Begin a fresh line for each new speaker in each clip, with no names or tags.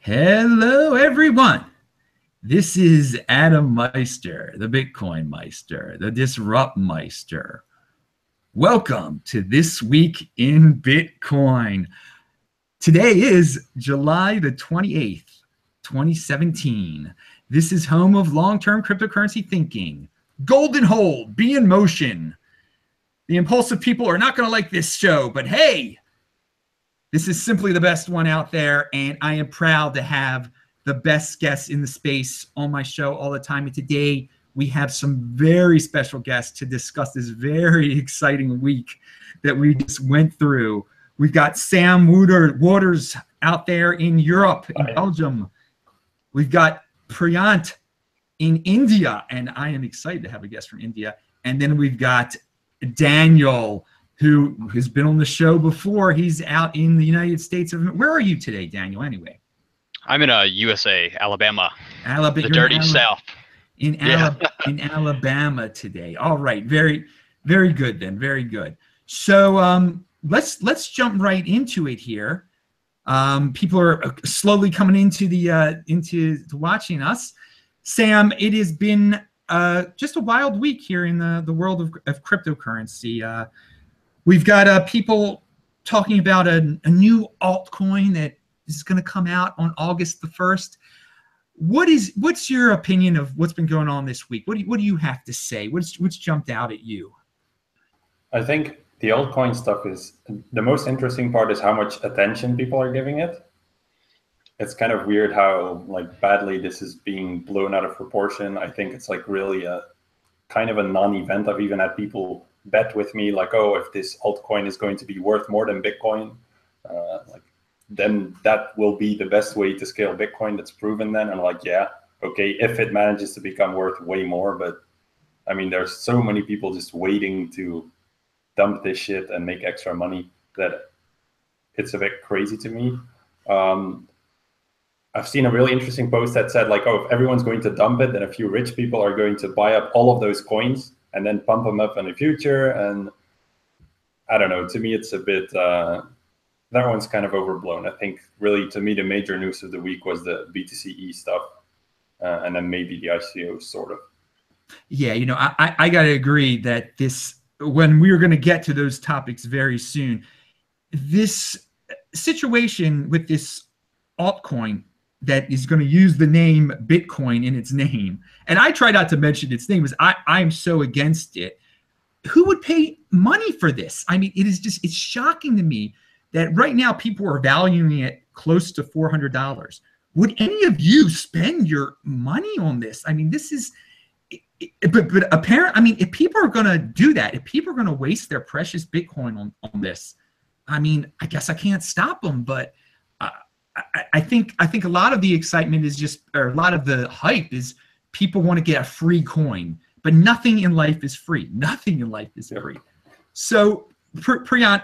Hello, everyone. This is Adam Meister, the Bitcoin Meister, the Disrupt Meister. Welcome to This Week in Bitcoin. Today is July the 28th, 2017. This is home of long-term cryptocurrency thinking. Golden hold, be in motion. The impulsive people are not going to like this show, but hey, this is simply the best one out there, and I am proud to have the best guests in the space on my show all the time. And today we have some very special guests to discuss this very exciting week that we just went through. We've got Sam Waters out there in Europe, in Belgium. We've got Priyant in India, and I am excited to have a guest from India. And then we've got Daniel, who has been on the show before. He's out in the United States. Where are you today, Daniel, anyway?
I'm in USA, Alabama.
The
dirty South.
In Alabama today. All right. Very, very good then. Very good. So let's jump right into it here. People are slowly coming into watching us. Sam, it has been just a wild week here in the world of cryptocurrency. We've got people talking about a new altcoin that is going to come out on August the 1st. What's your opinion of what's been going on this week? What do you have to say? What's jumped out at you?
I think the altcoin stuff is the most interesting part is how much attention people are giving it. It's kind of weird how badly this is being blown out of proportion. I think it's really a kind of a non-event. I've even had people bet with me oh, if this altcoin is going to be worth more than Bitcoin, then that will be the best way to scale Bitcoin. That's proven then. And yeah, okay, if it manages to become worth way more. But I mean, there's so many people just waiting to dump this shit and make extra money that it's a bit crazy to me. I've seen a really interesting post that said oh, if everyone's going to dump it, then a few rich people are going to buy up all of those coins and then pump them up in the future. And I don't know, to me, it's a bit, that one's kind of overblown. I think really, to me, the major news of the week was the BTC-e stuff. And then maybe the ICO sort of.
Yeah, I got to agree that when we're going to get to those topics very soon, this situation with this altcoin that is going to use the name Bitcoin in its name. And I try not to mention its name, because I'm so against it. Who would pay money for this? I mean, it's shocking to me that right now people are valuing it close to $400. Would any of you spend your money on this? I mean, this is, but apparently, I mean, if people are going to do that, if people are going to waste their precious Bitcoin on this, I mean, I guess I can't stop them, but I think a lot of the excitement is or a lot of the hype is people want to get a free coin, but nothing in life is free. Nothing in life is free. So, Priyant,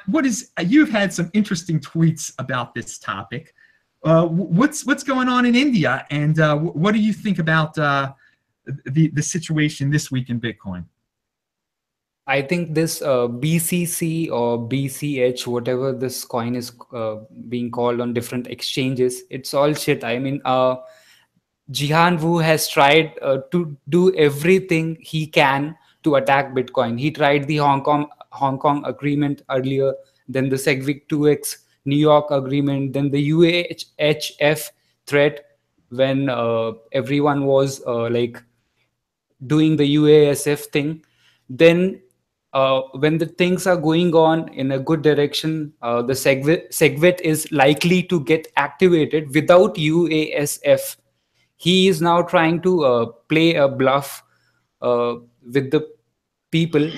you've had some interesting tweets about this topic. What's going on in India, and what do you think about the situation this week in Bitcoin?
I think this BCC or BCH, whatever this coin is being called on different exchanges, it's all shit. I mean, Jihan Wu has tried to do everything he can to attack Bitcoin. He tried the Hong Kong agreement earlier, then the SegWit 2x New York agreement, then the UHF threat when everyone was doing the UASF thing. Then when the things are going on in a good direction, the SegWit is likely to get activated without UASF. He is now trying to play a bluff with the people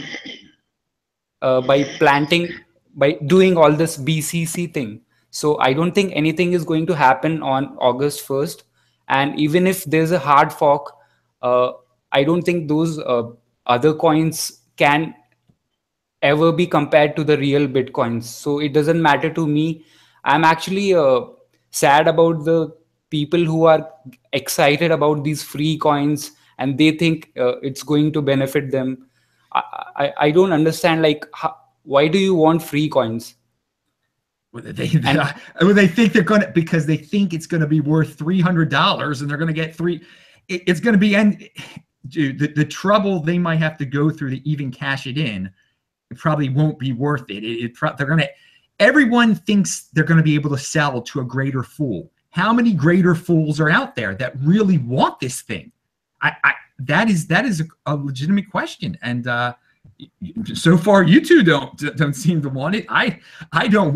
by doing all this BCC thing. So I don't think anything is going to happen on August 1st. And even if there's a hard fork, I don't think those other coins can ever be compared to the real Bitcoins. So it doesn't matter to me. I'm actually sad about the people who are excited about these free coins and they think it's going to benefit them. I don't understand, why do you want free coins?
They think they're going to, because they think it's going to be worth $300 and they're going to get it's going to be, and dude, the trouble they might have to go through to even cash it in, it probably won't be worth it. They're going to, everyone thinks they're going to be able to sell to a greater fool. How many greater fools are out there that really want this thing? That is a legitimate question. And, so far, you two don't seem to want it. I don't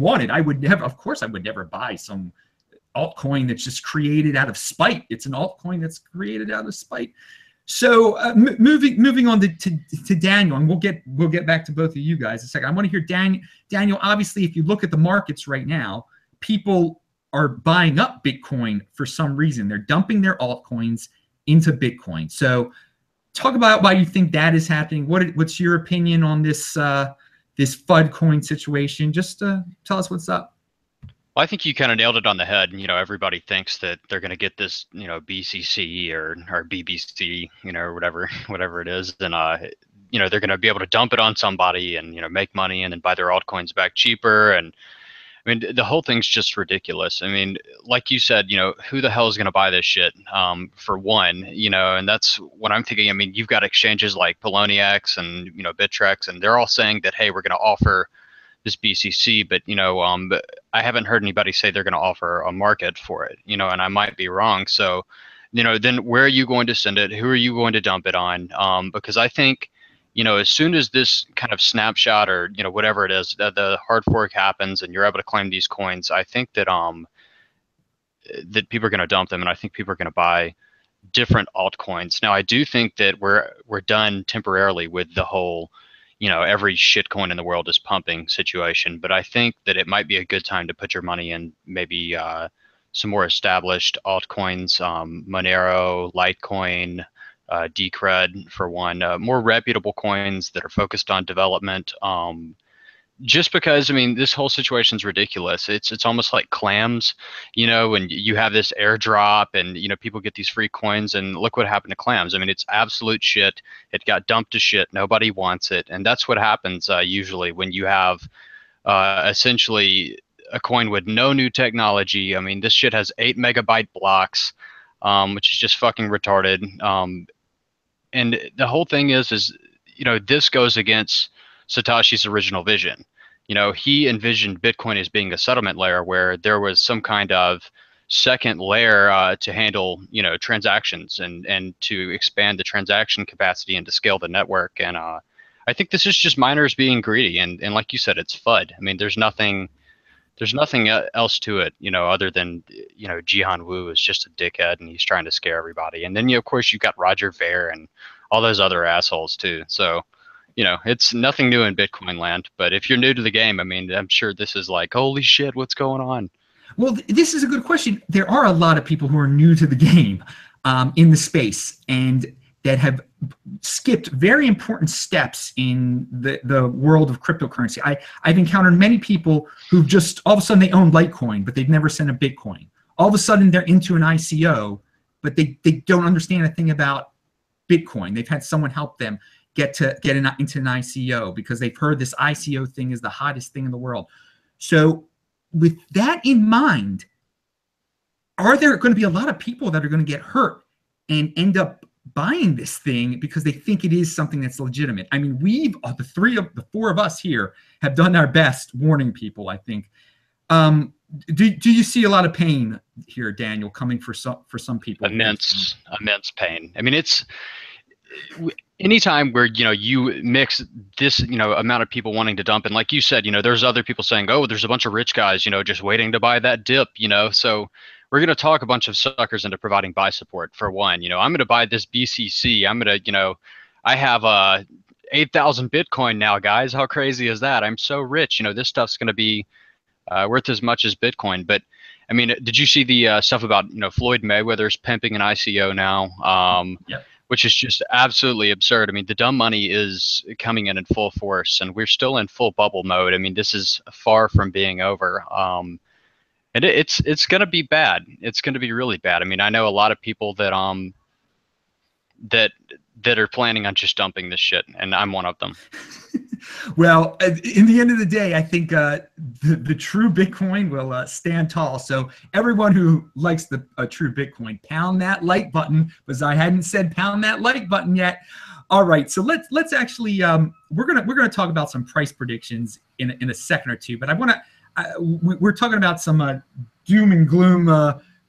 want it. I would never. Of course, I would never buy some altcoin that's just created out of spite. It's an altcoin that's created out of spite. So moving on to Daniel, and we'll get back to both of you guys in a second. I want to hear Daniel. Obviously, if you look at the markets right now, people are buying up Bitcoin for some reason. They're dumping their altcoins into Bitcoin. So talk about why you think that is happening. What's your opinion on this this FUD coin situation? Just tell us what's up.
Well, I think you kind of nailed it on the head. You know, everybody thinks that they're going to get this, you know, BCC or BBC, you know, or whatever it is, and you know, they're going to be able to dump it on somebody and, you know, make money and then buy their altcoins back cheaper. And I mean, the whole thing's just ridiculous. I mean, like you said, you know, who the hell is going to buy this shit? For one, you know, and that's what I'm thinking. I mean, you've got exchanges like Poloniex and, you know, Bittrex, and they're all saying that, hey, we're going to offer this BCC, but, you know, I haven't heard anybody say they're going to offer a market for it, you know, and I might be wrong. So, you know, then where are you going to send it? Who are you going to dump it on? Because I think, you know, as soon as this kind of snapshot or, you know, whatever it is, the hard fork happens and you're able to claim these coins, I think that that people are going to dump them, and I think people are going to buy different altcoins. Now, I do think that we're done temporarily with the whole, you know, every shit coin in the world is pumping situation, but I think that it might be a good time to put your money in maybe some more established altcoins, Monero, Litecoin, Decred for one, more reputable coins that are focused on development. Just because, I mean, this whole situation is ridiculous. It's almost like clams, you know, and you have this airdrop and, you know, people get these free coins, and look what happened to clams. I mean, it's absolute shit. It got dumped to shit. Nobody wants it. And that's what happens usually when you have essentially a coin with no new technology. I mean, this shit has 8 megabyte blocks, which is just fucking retarded. And the whole thing is, you know, this goes against Satoshi's original vision. You know, he envisioned Bitcoin as being a settlement layer where there was some kind of second layer to handle, you know, transactions and to expand the transaction capacity and to scale the network. And I think this is just miners being greedy. And like you said, it's FUD. I mean, there's nothing else to it, you know, other than, you know, Jihan Wu is just a dickhead and he's trying to scare everybody. And then, you know, of course, you've got Roger Ver and all those other assholes too. So, you know, it's nothing new in Bitcoin land. But if you're new to the game, I mean, I'm sure this is like, holy shit, what's going on?
Well, this is a good question. There are a lot of people who are new to the game in the space and that have skipped very important steps in the world of cryptocurrency. I've encountered many people who've just, all of a sudden they own Litecoin, but they've never sent a Bitcoin. All of a sudden they're into an ICO, but they don't understand a thing about Bitcoin. They've had someone help them get into an ICO because they've heard this ICO thing is the hottest thing in the world. So with that in mind, are there going to be a lot of people that are going to get hurt and end up buying this thing because they think it is something that's legitimate? I mean, the four of us here have done our best warning people, I think. Do you see a lot of pain here, Daniel, coming for some people?
Immense pain. I mean, it's anytime where, you know, you mix this, you know, amount of people wanting to dump, and like you said, you know, there's other people saying, oh, there's a bunch of rich guys, you know, just waiting to buy that dip, you know. So we're going to talk a bunch of suckers into providing buy support. For one, you know, I'm going to buy this BCC. I'm going to, you know, I have 8,000 Bitcoin now, guys. How crazy is that? I'm so rich. You know, this stuff's going to be worth as much as Bitcoin. But I mean, did you see the stuff about, you know, Floyd Mayweather's pimping an ICO now?
Yep. Which
is just absolutely absurd. I mean, the dumb money is coming in full force, and we're still in full bubble mode. I mean, this is far from being over. And it's going to be bad. It's going to be really bad. I mean, I know a lot of people that that are planning on just dumping this shit, and I'm one of them.
Well, in the end of the day, I think the true Bitcoin will stand tall. So everyone who likes the true Bitcoin, pound that like button, because I hadn't said pound that like button yet. All right, so let's actually we're gonna talk about some price predictions in a second or two. But I want to we're talking about some doom and gloom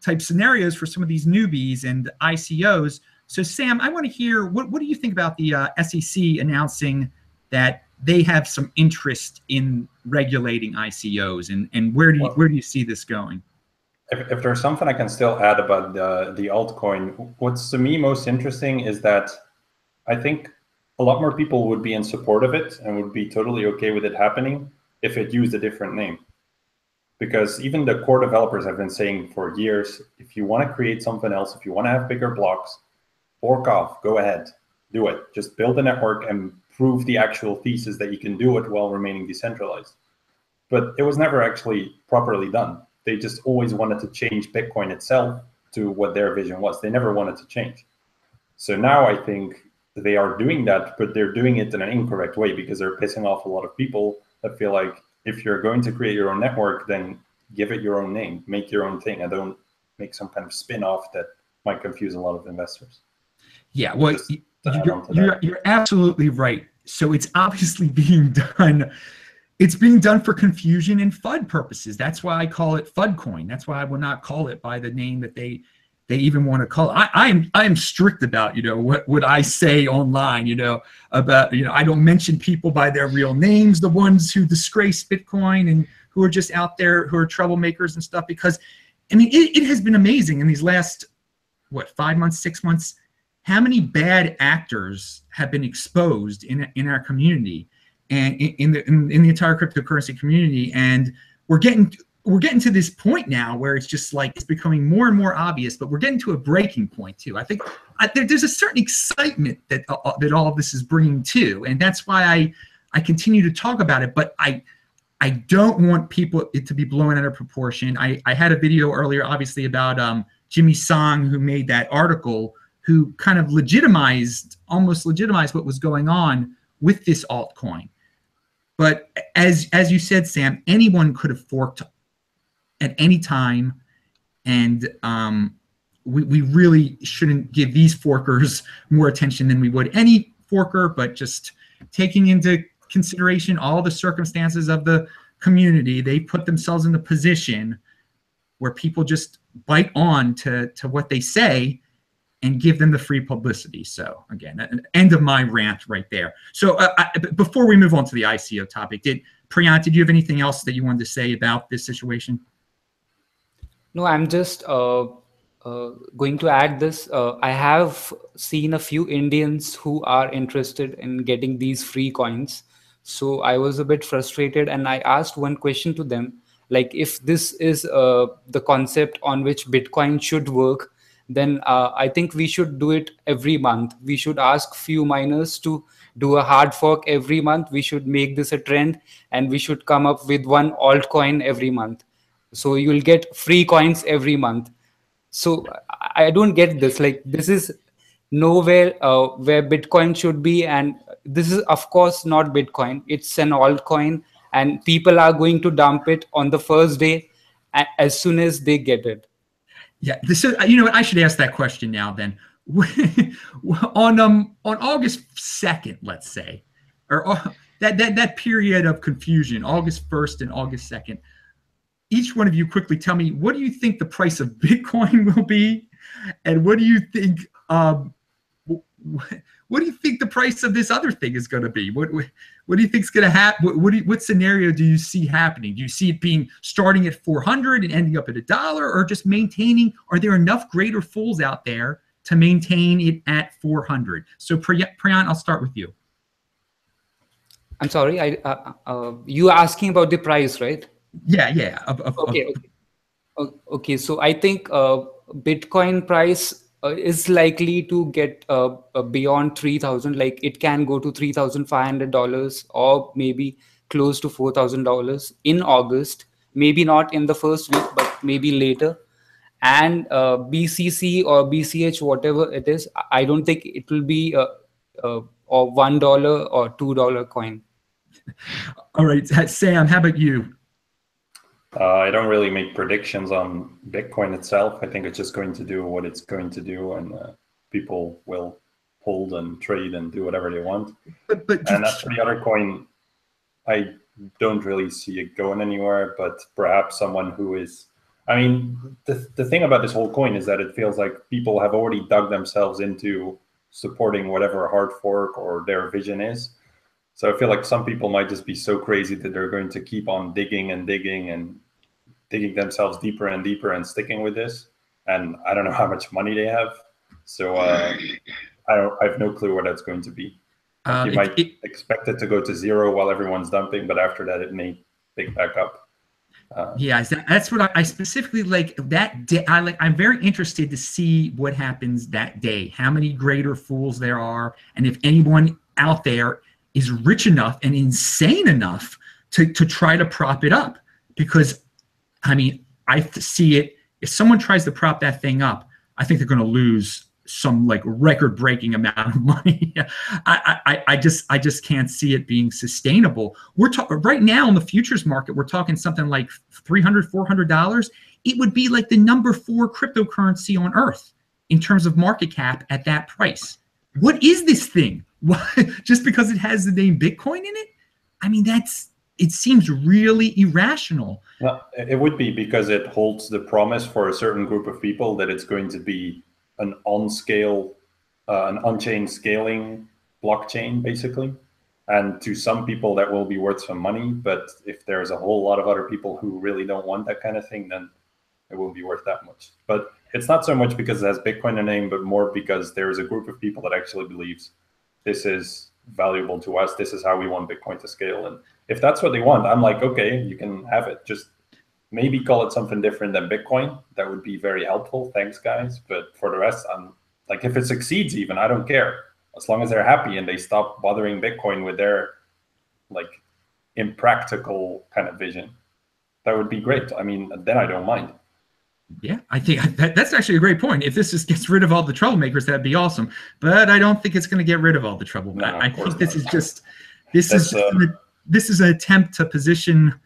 type scenarios for some of these newbies and ICOs. So Sam, I want to hear what do you think about the SEC announcing that they have some interest in regulating ICOs, and where do you see this going?
If there's something I can still add about the altcoin, what's to me most interesting is that I think a lot more people would be in support of it and would be totally okay with it happening if it used a different name. Because even the core developers have been saying for years, if you want to create something else, if you want to have bigger blocks, fork off, go ahead, do it. Just build a network and prove the actual thesis that you can do it while remaining decentralized. But it was never actually properly done. They just always wanted to change Bitcoin itself to what their vision was. They never wanted to change. So now I think they are doing that, but they're doing it in an incorrect way because they're pissing off a lot of people that feel like if you're going to create your own network, then give it your own name, make your own thing, and don't make some kind of spin-off that might confuse a lot of investors.
Yeah, well, you're absolutely right. So it's obviously being done. It's being done for confusion and FUD purposes. That's why I call it FUD coin. That's why I will not call it by the name that they even want to call it. I am strict about, what I say online, about, I don't mention people by their real names, the ones who disgrace Bitcoin and who are just out there, who are troublemakers and stuff, because I mean, it has been amazing in these last, 5 months, 6 months, how many bad actors have been exposed in our community and in the entire cryptocurrency community. And we're getting to this point now where it's just like it's becoming more and more obvious, but we're getting to a breaking point too. I think there's a certain excitement that all of this is bringing too, and that's why I continue to talk about it. But I don't want it to be blown out of proportion. I had a video earlier, obviously, about Jimmy Song, who made that article, who kind of almost legitimized what was going on with this altcoin. But as you said, Sam, anyone could have forked at any time, and we really shouldn't give these forkers more attention than we would any forker, but just taking into consideration all the circumstances of the community, they put themselves in a position where people just bite on to what they say and give them the free publicity. So again, end of my rant right there. So before we move on to the ICO topic, Priyant, did you have anything else that you wanted to say about this situation?
No, I'm just going to add this. I have seen a few Indians who are interested in getting these free coins. So I was a bit frustrated, and I asked one question to them, like, if this is the concept on which Bitcoin should work, then I think we should do it every month. We should ask few miners to do a hard fork every month. We should make this a trend, and we should come up with one altcoin every month. So you'll get free coins every month. So I don't get this. Like, this is nowhere where Bitcoin should be. And this is, of course, not Bitcoin. It's an altcoin, and people are going to dump it on the first day as soon as they get it.
Yeah, you know what? I should ask that question now. Then, on August 2nd, let's say, or that period of confusion, August 1st and August 2nd. Each one of you quickly tell me, what do you think the price of Bitcoin will be, and what do you think the price of this other thing is going to be? What do you think is going to happen? What scenario do you see happening? Do you see it starting at 400 and ending up at $1, or just maintaining? Are there enough greater fools out there to maintain it at 400? So Priyant, I'll start with you.
I'm sorry, you asking about the price, right?
Yeah.
Okay. So I think Bitcoin price is likely to get beyond 3,000. Like, it can go to $3,500 or maybe close to $4,000 in August. Maybe not in the first week, but maybe later. And BCC or BCH, whatever it is, I don't think it will be a $1 or $2 coin.
All right, Sam, how about you?
I don't really make predictions on Bitcoin itself. I think it's just going to do what it's going to do, and people will hold and trade and do whatever they want.
But
And as for the other coin, I don't really see it going anywhere, but perhaps someone who is, I mean, the thing about this whole coin is that it feels like people have already dug themselves into supporting whatever hard fork or their vision is. So I feel like some people might just be so crazy that they're going to keep on digging and digging and digging themselves deeper and deeper and sticking with this. And I don't know how much money they have. So I have no clue where that's going to be. Like you might expect it to go to zero while everyone's dumping, but after that, it may pick back up.
Yeah, that's what I specifically like. That day, I'm very interested to see what happens that day. How many greater fools there are, and if anyone out there is rich enough and insane enough to try to prop it up. Because, I mean, I see it. If someone tries to prop that thing up, I think they're going to lose some like record-breaking amount of money. I just can't see it being sustainable. We're talking right now in the futures market, we're talking something like $300, $400. It would be like the number 4 cryptocurrency on earth in terms of market cap at that price. What is this thing? Why, just because it has the name Bitcoin in it? I mean, it seems really irrational.
Well, it would be because it holds the promise for a certain group of people that it's going to be an on-scale, an on-chain scaling blockchain, basically. And to some people, that will be worth some money. But if there's a whole lot of other people who really don't want that kind of thing, then it won't be worth that much. But it's not so much because it has Bitcoin in the name, but more because there is a group of people that actually believes this is valuable to us. This is how we want Bitcoin to scale. And if that's what they want, I'm like, okay, you can have it. Just maybe call it something different than Bitcoin. That would be very helpful. Thanks, guys. But for the rest, I'm like, if it succeeds even, I don't care. As long as they're happy and they stop bothering Bitcoin with their like impractical kind of vision, that would be great. I mean, then I don't mind.
Yeah, I think that's actually a great point. If this just gets rid of all the troublemakers, that'd be awesome. But I don't think it's going to get rid of all the trouble.
No,
I think this is just this is an attempt to position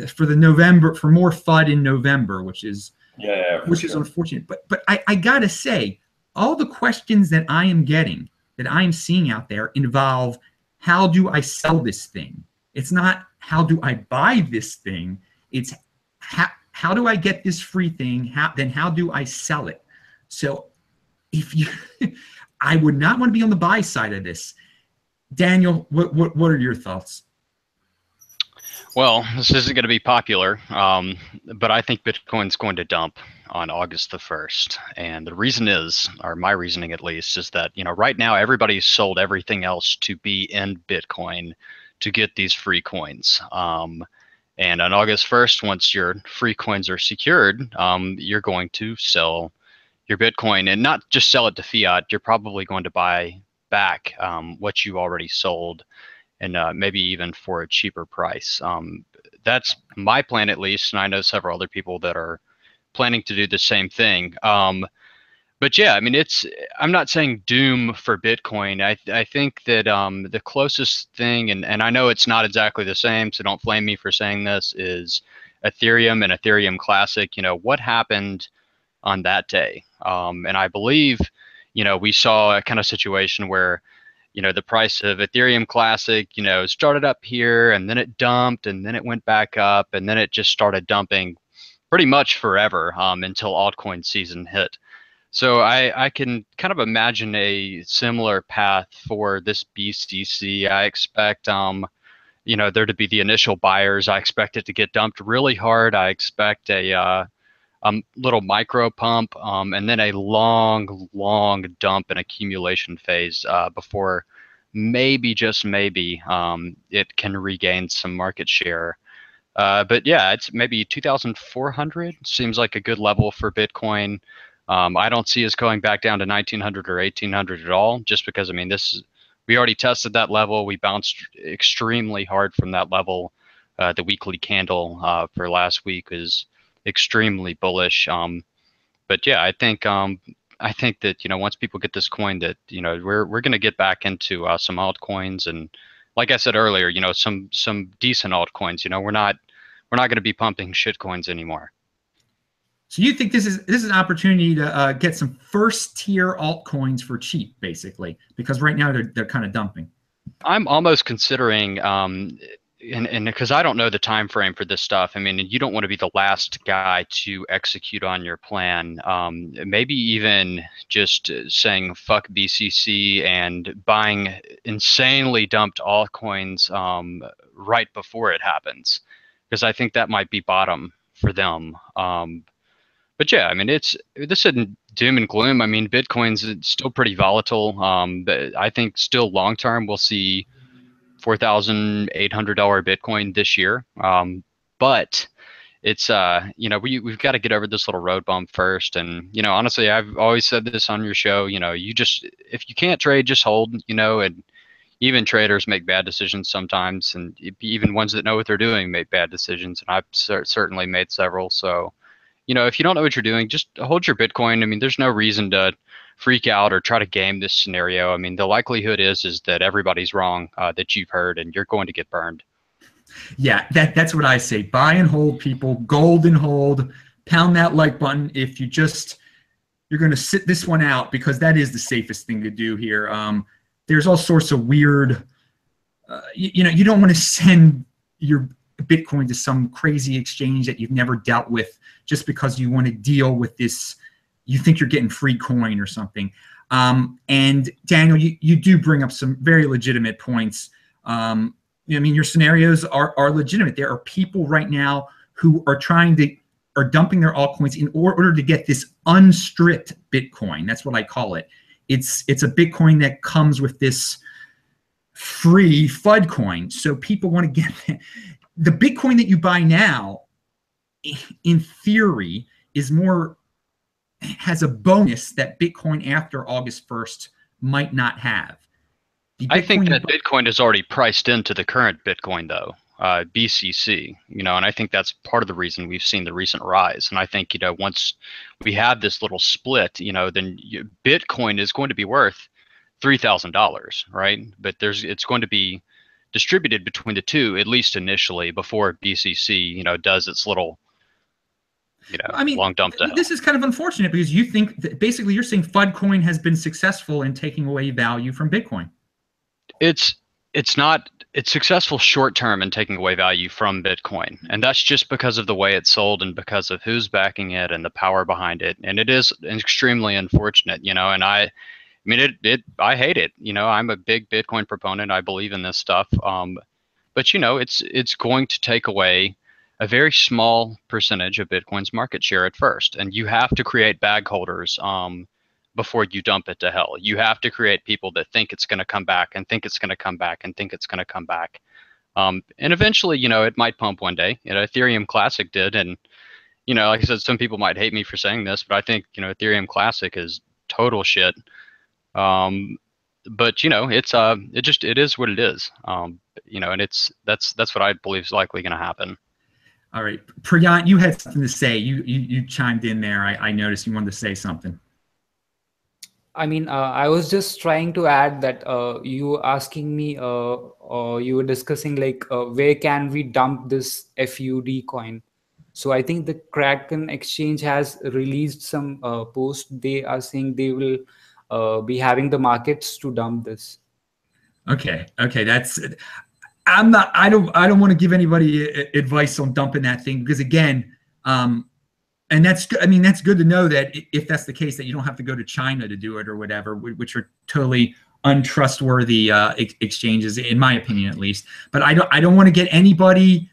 for the November, for more FUD in November, which is unfortunate. But I gotta say, all the questions that I am getting, that I am seeing out there, involve how do I sell this thing? It's not how do I buy this thing. It's how do I get this free thing? How do I sell it? So if you, I would not want to be on the buy side of this. Daniel, what are your thoughts?
Well, this isn't going to be popular, but I think Bitcoin's going to dump on August the 1st. And the reason is, or my reasoning at least, is that, right now everybody's sold everything else to be in Bitcoin to get these free coins. And on August 1st, once your free coins are secured, you're going to sell your Bitcoin, and not just sell it to fiat. You're probably going to buy back what you already sold, and maybe even for a cheaper price. That's my plan, at least, and I know several other people that are planning to do the same thing. But yeah, I mean, I'm not saying doom for Bitcoin. I think that the closest thing, and I know it's not exactly the same, so don't blame me for saying this, is Ethereum and Ethereum Classic. What happened on that day? And I believe, we saw a kind of situation where, the price of Ethereum Classic, started up here, and then it dumped, and then it went back up, and then it just started dumping pretty much forever until altcoin season hit. So I can kind of imagine a similar path for this BTC. I expect there to be the initial buyers. I expect it to get dumped really hard. I expect a little micro pump and then a long dump and accumulation phase before maybe, just maybe, it can regain some market share. But yeah, it's maybe 2,400 seems like a good level for Bitcoin. I don't see us going back down to 1,900 or 1,800 at all, just because, I mean, we already tested that level. We bounced extremely hard from that level. The weekly candle for last week was extremely bullish. But yeah, I think that once people get this coin, that we're going to get back into some altcoins, and like I said earlier, you know, some decent altcoins. You know, we're not going to be pumping shit coins anymore.
So you think this is an opportunity to get some first tier altcoins for cheap, basically, because right now they're kind of dumping.
I'm almost considering, and because I don't know the time frame for this stuff. I mean, you don't want to be the last guy to execute on your plan. Maybe even just saying fuck BCC and buying insanely dumped altcoins right before it happens, because I think that might be bottom for them. But yeah, I mean, this isn't doom and gloom. I mean, Bitcoin's still pretty volatile. But I think still long term we'll see $4,800 Bitcoin this year. But it's you know, we've got to get over this little road bump first. And you know, honestly, I've always said this on your show. You know, if you can't trade, just hold. You know, and even traders make bad decisions sometimes, and even ones that know what they're doing make bad decisions. And I've certainly made several. So you know, if you don't know what you're doing, just hold your Bitcoin. I mean, there's no reason to freak out or try to game this scenario. I mean, the likelihood is that everybody's wrong that you've heard, and you're going to get burned.
Yeah, that's what I say. Buy and hold, people. Gold and hold. Pound that like button if you're going to sit this one out, because that is the safest thing to do here. There's all sorts of weird, you know, you don't want to send your Bitcoin to some crazy exchange that you've never dealt with just because you want to deal with this, you think you're getting free coin or something. And Daniel, you do bring up some very legitimate points. I mean, your scenarios are legitimate. There are people right now who are dumping their altcoins in order to get this unstripped Bitcoin. That's what I call it. It's a Bitcoin that comes with this free FUD coin. So people want to get the Bitcoin that you buy now, in theory, has a bonus that Bitcoin after August 1st might not have.
I think that Bitcoin is already priced into the current Bitcoin, though, BCC, you know, and I think that's part of the reason we've seen the recent rise. And I think, you know, once we have this little split, you know, then Bitcoin is going to be worth $3,000, right? But it's going to be distributed between the two, at least initially, before BCC, you know, does its little, you know,
I mean,
long dump to hell.
This is kind of unfortunate because you think that basically you're saying FUD coin has been successful in taking away value from Bitcoin.
It's successful short term in taking away value from Bitcoin, and that's just because of the way it's sold and because of who's backing it and the power behind it. And it is extremely unfortunate, you know. And I mean, I hate it. You know, I'm a big Bitcoin proponent. I believe in this stuff. But you know, it's going to take away a very small percentage of Bitcoin's market share at first, and you have to create bag holders before you dump it to hell. You have to create people that think it's going to come back and think it's going to come back and think it's going to come back. And eventually, you know, it might pump one day. You know, Ethereum Classic did, and you know, like I said, some people might hate me for saying this, but I think, you know, Ethereum Classic is total shit. But you know, it is what it is. You know, and that's what I believe is likely going to happen.
All right, Priyant, you had something to say. You chimed in there. I noticed you wanted to say something.
I mean, I was just trying to add that you were asking me, or you were discussing like where can we dump this FUD coin. So I think the Kraken exchange has released some post. They are saying they will be having the markets to dump this.
Okay, that's. I don't want to give anybody advice on dumping that thing, because again, and that's good to know that if that's the case, that you don't have to go to China to do it or whatever, which are totally untrustworthy exchanges, in my opinion, at least. But I don't want to get anybody.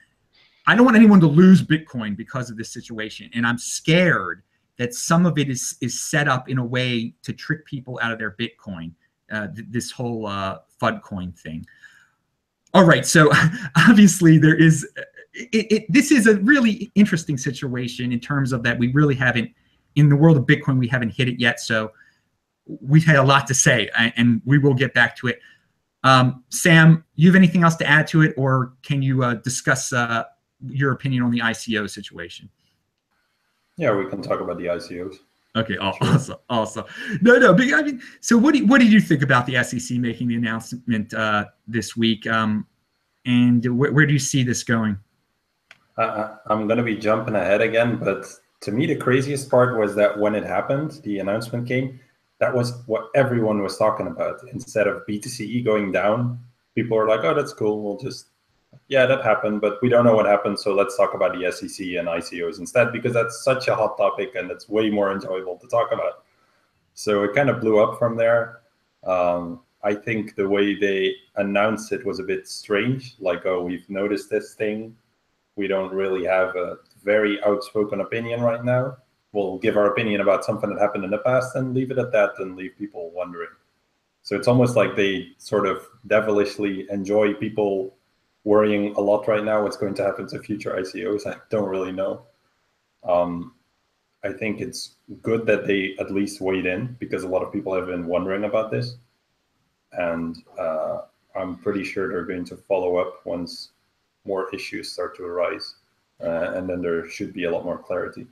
I don't want anyone to lose Bitcoin because of this situation, and I'm scared that some of it is set up in a way to trick people out of their Bitcoin. This whole FUD coin thing. All right, so obviously there is. This is a really interesting situation in terms of that we really haven't, in the world of Bitcoin, we haven't hit it yet. So we've had a lot to say, and we will get back to it. Sam, you have anything else to add to it, or can you discuss your opinion on the ICO situation?
Yeah, we can talk about the ICOs.
Okay, awesome, awesome. No, but I mean, so what did you think about the SEC making the announcement this week? And where do you see this going?
I'm going to be jumping ahead again, but to me, the craziest part was that when it happened, the announcement came, that was what everyone was talking about. Instead of BTC-e going down, people were like, oh, that's cool. We'll just, yeah, that happened, but we don't know what happened. So let's talk about the SEC and ICOs instead, because that's such a hot topic and it's way more enjoyable to talk about. So it kind of blew up from there. I think the way they announced it was a bit strange. Like, oh, we've noticed this thing. We don't really have a very outspoken opinion right now. We'll give our opinion about something that happened in the past and leave it at that and leave people wondering. So it's almost like they sort of devilishly enjoy people worrying a lot right now what's going to happen to future ICOs. I don't really know. I think it's good that they at least weighed in because a lot of people have been wondering about this. And I'm pretty sure they're going to follow up once more issues start to arise. And then there should be a lot more clarity.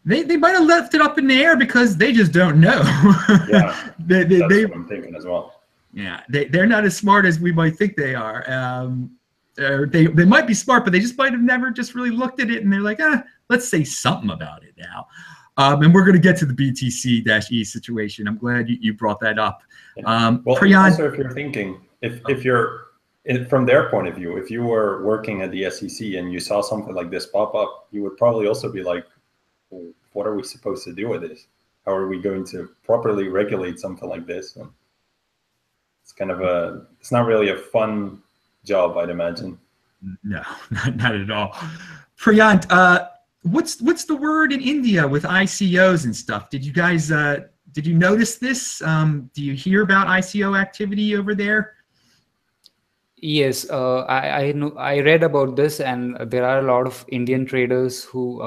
They might have left it up in the air because they just don't know.
Yeah, that's what I'm thinking as well.
Yeah, they're not as smart as we might think they are. They might be smart, but they just might have never just really looked at it, and they're like, let's say something about it now. And we're going to get to the BTC-e situation. I'm glad you brought that up.
Yeah. Well,
Priyan,
also if you're thinking, if you're from their point of view, if you were working at the SEC and you saw something like this pop up, you would probably also be like, what are we supposed to do with this? How are we going to properly regulate something like this? And it's kind of it's not really a fun job, I'd imagine.
No, not at all. Priyant, what's the word in India with ICOs and stuff? Did you guys did you notice this? Do you hear about ICO activity over there?
Yes, I know. I read about this, and there are a lot of Indian traders who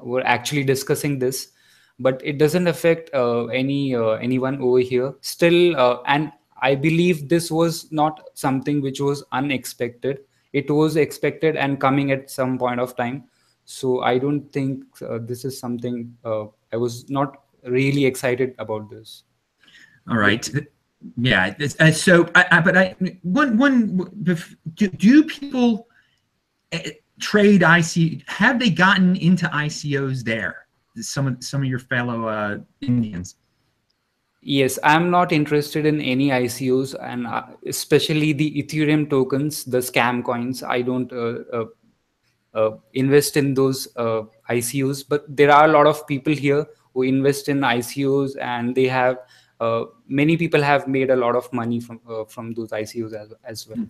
were actually discussing this, but it doesn't affect anyone over here. Still, and I believe this was not something which was unexpected. It was expected and coming at some point of time. So I don't think this is something I was not really excited about this.
All right. Yeah. So, do people trade IC? Have they gotten into ICOs there? Some of your fellow Indians.
Yes, I'm not interested in any ICOs, and especially the Ethereum tokens, the scam coins. I don't invest in those ICOs, but there are a lot of people here who invest in ICOs, and they have many people have made a lot of money from those ICOs as well.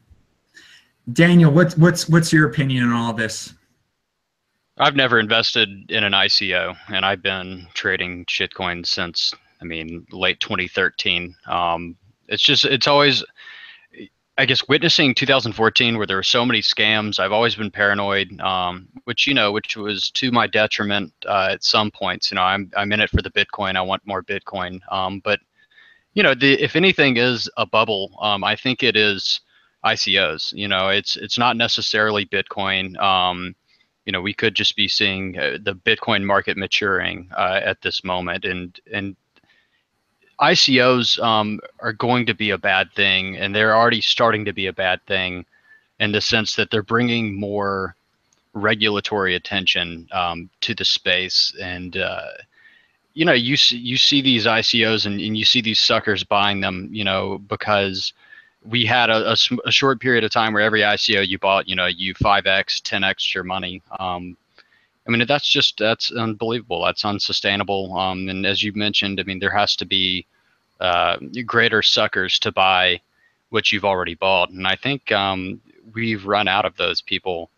Daniel, what's your opinion on all this?
I've never invested in an ICO, and I've been trading shitcoins since, I mean, late 2013. It's always, I guess, witnessing 2014 where there were so many scams. I've always been paranoid, which was to my detriment at some points. I'm in it for the Bitcoin. I want more Bitcoin. But if anything is a bubble, I think it is ICOs. It's not necessarily Bitcoin. We could just be seeing the Bitcoin market maturing at this moment, and ICOs are going to be a bad thing, and they're already starting to be a bad thing in the sense that they're bringing more regulatory attention to the space. And you see these ICOs and you see these suckers buying them, because we had a short period of time where every ICO you bought, you 5x, 10x your money. I mean, that's unbelievable. That's unsustainable. And as you mentioned, I mean, there has to be greater suckers to buy what you've already bought. And I think we've run out of those people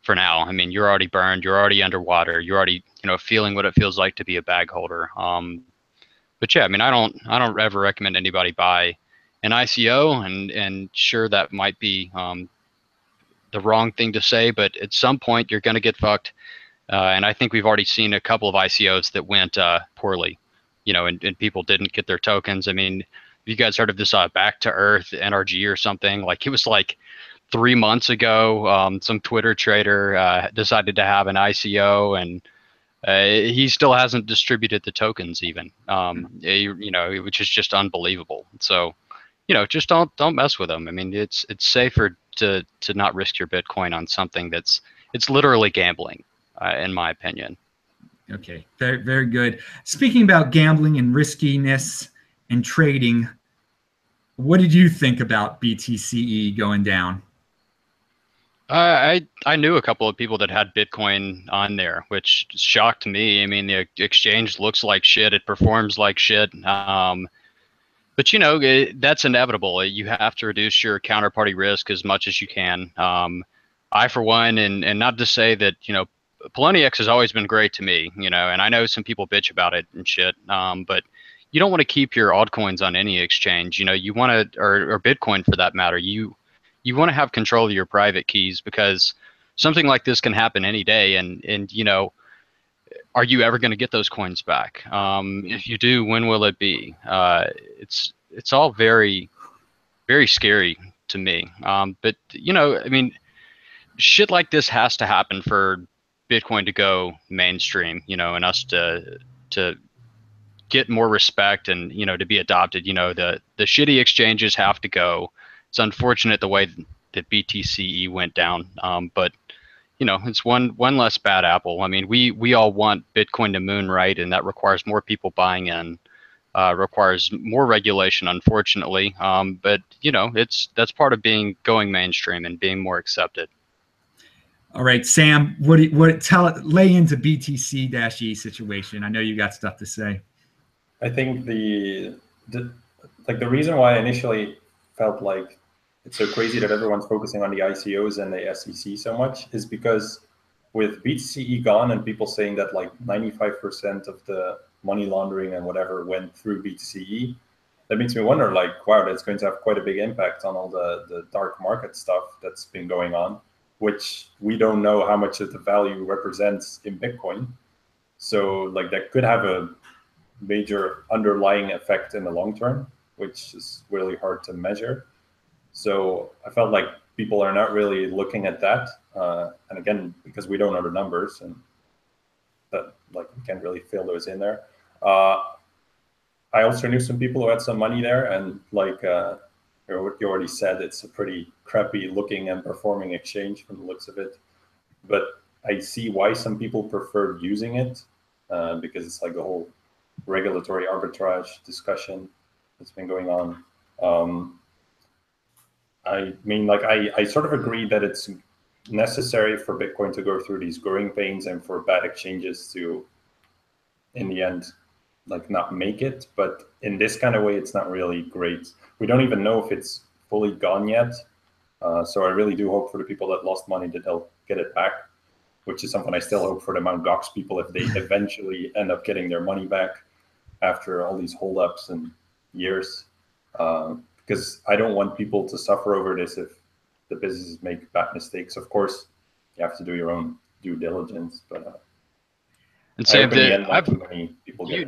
for now. I mean, you're already burned. You're already underwater. You're already, feeling what it feels like to be a bag holder. But yeah, I mean, I don't ever recommend anybody buy an ICO, and sure, that might be the wrong thing to say, but at some point you're going to get fucked. And I think we've already seen a couple of ICOs that went poorly, and people didn't get their tokens. I mean, you guys heard of this Back to Earth NRG or something? Like, it was like 3 months ago, some Twitter trader decided to have an ICO, and He still hasn't distributed the tokens even, you know, which is just unbelievable. So, you know, just don't mess with them. I mean, it's safer to not risk your Bitcoin on something it's literally gambling, in my opinion.
Okay, very, very good. Speaking about gambling and riskiness and trading, what did you think about BTC-e going down?
I knew a couple of people that had Bitcoin on there, which shocked me. I mean, the exchange looks like shit. It performs like shit. But you know, that's inevitable. You have to reduce your counterparty risk as much as you can. I, for one, and not to say that, you know, Poloniex has always been great to me, you know, and I know some people bitch about it and shit. But you don't want to keep your altcoins on any exchange. You know, you want to, or Bitcoin for that matter. You want to have control of your private keys, because something like this can happen any day. And you know, are you ever going to get those coins back? If you do, when will it be? It's all very, very scary to me. But you know, I mean, shit like this has to happen for Bitcoin to go mainstream, you know, and us to get more respect and, you know, to be adopted. You know, the shitty exchanges have to go. It's unfortunate the way that BTC-e went down, but you know, it's one less bad apple. I mean, we all want Bitcoin to moon, right? And that requires more people buying in, requires more regulation, unfortunately. But you know, that's part of going mainstream and being more accepted.
All right, Sam, lay into BTC-e situation. I know you got stuff to say.
I think the reason why I initially felt like it's so crazy that everyone's focusing on the ICOs and the SEC so much is because with BTC-e gone and people saying that like 95% of the money laundering and whatever went through BTC-e, that makes me wonder, like, wow, that's going to have quite a big impact on all the dark market stuff that's been going on, which we don't know how much of the value represents in Bitcoin. So like that could have a major underlying effect in the long term, which is really hard to measure. So I felt like people are not really looking at that. And again, because we don't know the numbers and that like we can't really fill those in there. I also knew some people who had some money there, and like what you already said, it's a pretty crappy looking and performing exchange from the looks of it. But I see why some people prefer using it because it's like the whole regulatory arbitrage discussion that's been going on. I mean, like I sort of agree that it's necessary for Bitcoin to go through these growing pains and for bad exchanges to, in the end, like not make it. But in this kind of way, it's not really great. We don't even know if it's fully gone yet. So I really do hope for the people that lost money that they'll get it back, which is something I still hope for the Mt. Gox people if they eventually end up getting their money back after all these holdups and years. Because I don't want people to suffer over this if the businesses make bad mistakes. Of course, you have to do your own due diligence, but
and Sam,
do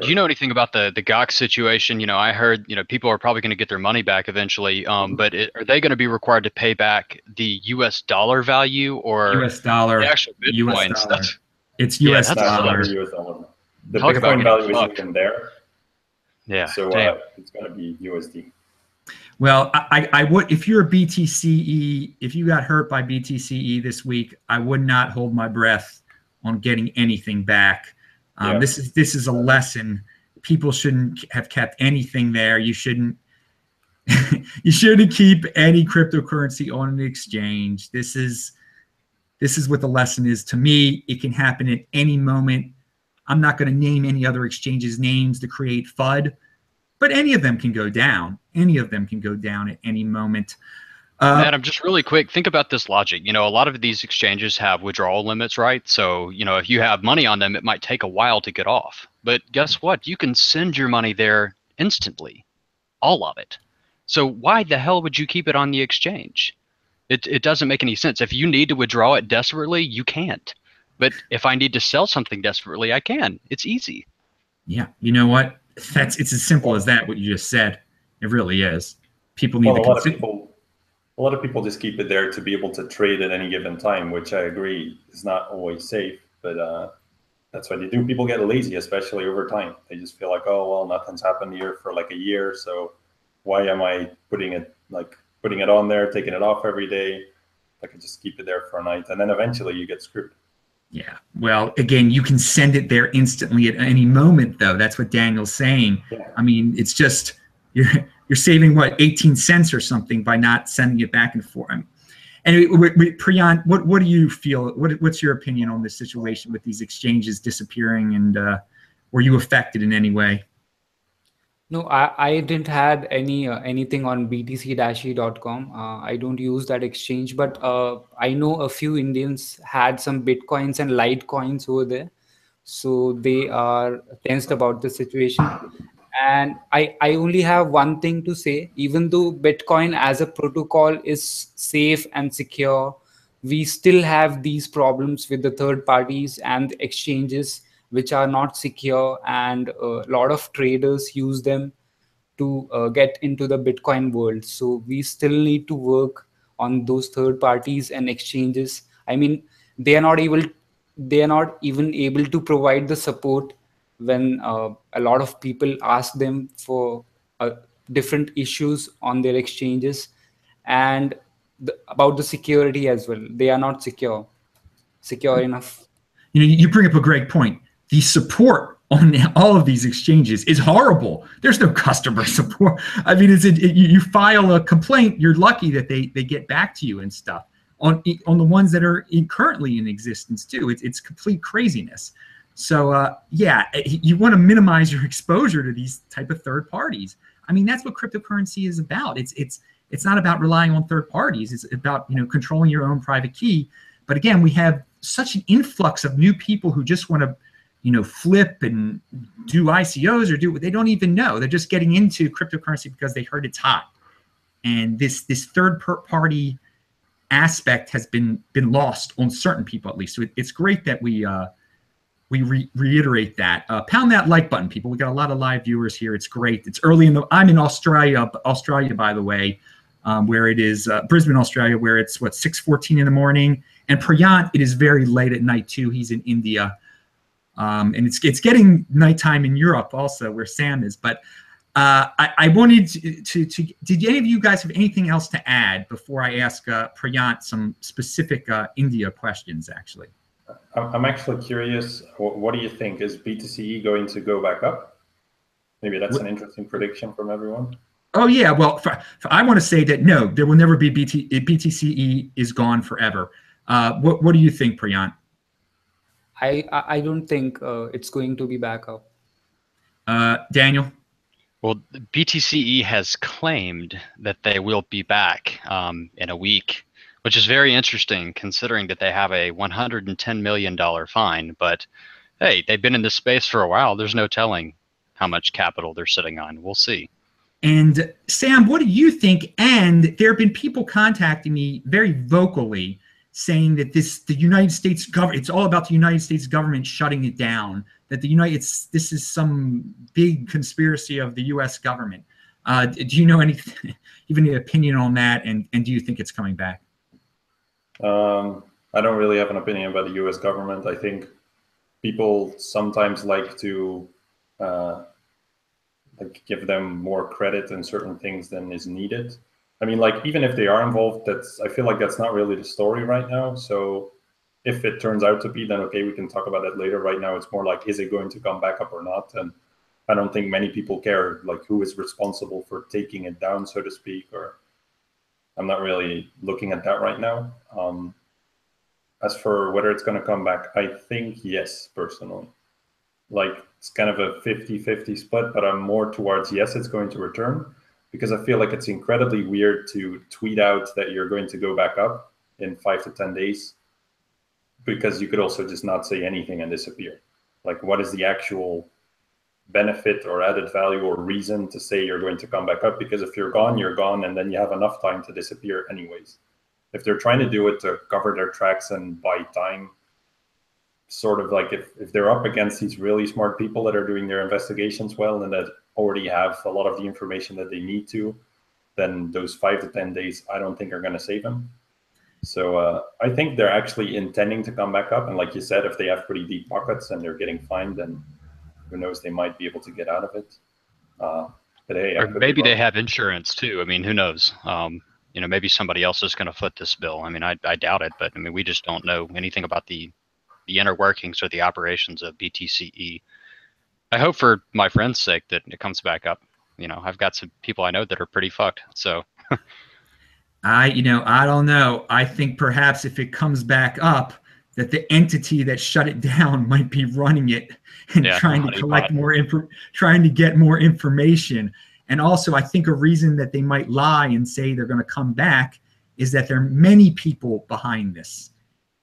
you know anything about the Gox situation? You know, I heard, you know, people are probably going to get their money back eventually, but are they going to be required to pay back the US dollar value or
US dollar,
the actual Bitcoin?
US dollar. It's US dollar.
The Bitcoin value isn't even there.
Yeah.
So it's going to be USD.
Well, I would, if you're a BTC-e, if you got hurt by BTC-e this week, I would not hold my breath on getting anything back. This is a lesson. People shouldn't have kept anything there. You shouldn't keep any cryptocurrency on an exchange. This is what the lesson is to me. It can happen at any moment. I'm not going to name any other exchanges' names to create FUD. But any of them can go down. Any of them can go down at any moment.
Adam, just really quick, think about this logic. You know, a lot of these exchanges have withdrawal limits, right? So, you know, if you have money on them, it might take a while to get off. But guess what? You can send your money there instantly, all of it. So why the hell would you keep it on the exchange? It doesn't make any sense. If you need to withdraw it desperately, you can't. But if I need to sell something desperately, I can. It's easy.
Yeah, you know what? It's as simple as that. What you just said, it really is. People need to consider.
A lot of people just keep it there to be able to trade at any given time, which I agree is not always safe. But that's what they do. People get lazy, especially over time. They just feel like, oh, well, nothing's happened here for like a year, so why am I putting it on there, taking it off every day? I could just keep it there for a night, and then eventually you get screwed.
Yeah. Well, again, you can send it there instantly at any moment, though. That's what Daniel's saying.
Yeah.
I mean, it's just you're saving what 18 cents or something by not sending it back and forth. Anyway, Priyan, what do you feel? What's your opinion on this situation with these exchanges disappearing, and were you affected in any way?
No, I didn't had anything on btc-e.com. I don't use that exchange, but I know a few Indians had some Bitcoins and Litecoins over there. So they are tensed about the situation. And I only have one thing to say. Even though Bitcoin as a protocol is safe and secure, we still have these problems with the third parties and the exchanges which are not secure, and a lot of traders use them to get into the Bitcoin world. So we still need to work on those third parties and exchanges. I mean, they are not even able to provide the support when a lot of people ask them for different issues on their exchanges, and about the security as well. They are not secure enough.
You bring up a great point. The support on all of these exchanges is horrible. There's no customer support. I mean, you file a complaint, you're lucky that they get back to you and stuff. On the ones that are currently in existence too, it's complete craziness. So yeah, you want to minimize your exposure to these type of third parties. I mean, that's what cryptocurrency is about. It's not about relying on third parties. It's about controlling your own private key. But again, we have such an influx of new people who just want to flip and do ICOs or do what they don't even know. They're just getting into cryptocurrency because they heard it's hot. And this third party aspect has been lost on certain people, at least. So it's great that we reiterate that. Pound that like button, people. We got a lot of live viewers here. It's great. It's early I'm in Australia, by the way, where it is Brisbane, Australia, where it's 6:14 in the morning. And Priyant, it is very late at night too. He's in India. And it's getting nighttime in Europe also, where Sam is. But I wanted to did any of you guys have anything else to add before I ask Priyant some specific India questions, actually?
I'm actually curious, what do you think? Is BTC-e going to go back up? Maybe that's an interesting prediction from everyone.
Oh, yeah. Well, I want to say that, no, there will never be BTC-e is gone forever. What do you think, Priyant?
I don't think it's going to be back up.
Daniel?
Well, BTC-e has claimed that they will be back in a week, which is very interesting considering that they have a $110 million fine. But hey, they've been in this space for a while. There's no telling how much capital they're sitting on. We'll see.
And Sam, what do you think? And there have been people contacting me very vocally saying that the United States government, it's all about the United States government shutting it down, that this is some big conspiracy of the US government. Do you know anything, even an opinion on that? And do you think it's coming back?
I don't really have an opinion about the US government. I think people sometimes like to give them more credit in certain things than is needed. I mean, even if they are involved, I feel like that's not really the story right now. So if it turns out to be, then okay, we can talk about it later. Right now, it's more like, is it going to come back up or not? And I don't think many people care, who is responsible for taking it down, so to speak, or I'm not really looking at that right now. As for whether it's going to come back, I think yes, personally. It's kind of a 50-50 split, but I'm more towards yes, it's going to return, because I feel like it's incredibly weird to tweet out that you're going to go back up in 5 to 10 days, because you could also just not say anything and disappear. What is the actual benefit or added value or reason to say you're going to come back up? Because if you're gone, and then you have enough time to disappear anyways. If they're trying to do it to cover their tracks and buy time, sort of if they're up against these really smart people that are doing their investigations well and that already have a lot of the information that they need to, then those 5 to 10 days, I don't think are going to save them. So I think they're actually intending to come back up. And like you said, if they have pretty deep pockets and they're getting fined, then who knows, they might be able to get out of it. But hey,
or maybe they have insurance too. I mean, who knows? Maybe somebody else is going to foot this bill. I mean, I doubt it, but I mean, we just don't know anything about the inner workings or the operations of BTC-e. I hope for my friend's sake that it comes back up. I've got some people I know that are pretty fucked. So
I don't know. I think perhaps if it comes back up, that the entity that shut it down might be running it and trying to collect more trying to get more information. And also, I think a reason that they might lie and say they're going to come back is that there are many people behind this,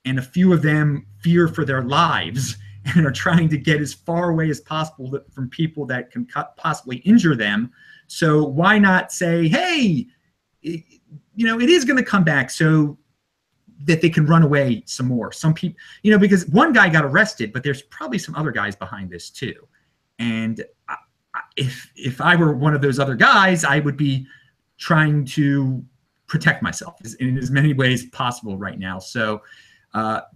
and a few of them fear for their lives and are trying to get as far away as possible from people that can possibly injure them. So why not say, hey, it is going to come back so that they can run away some more. Some people, because one guy got arrested, but there's probably some other guys behind this too. And if I were one of those other guys, I would be trying to protect myself in as many ways as possible right now. So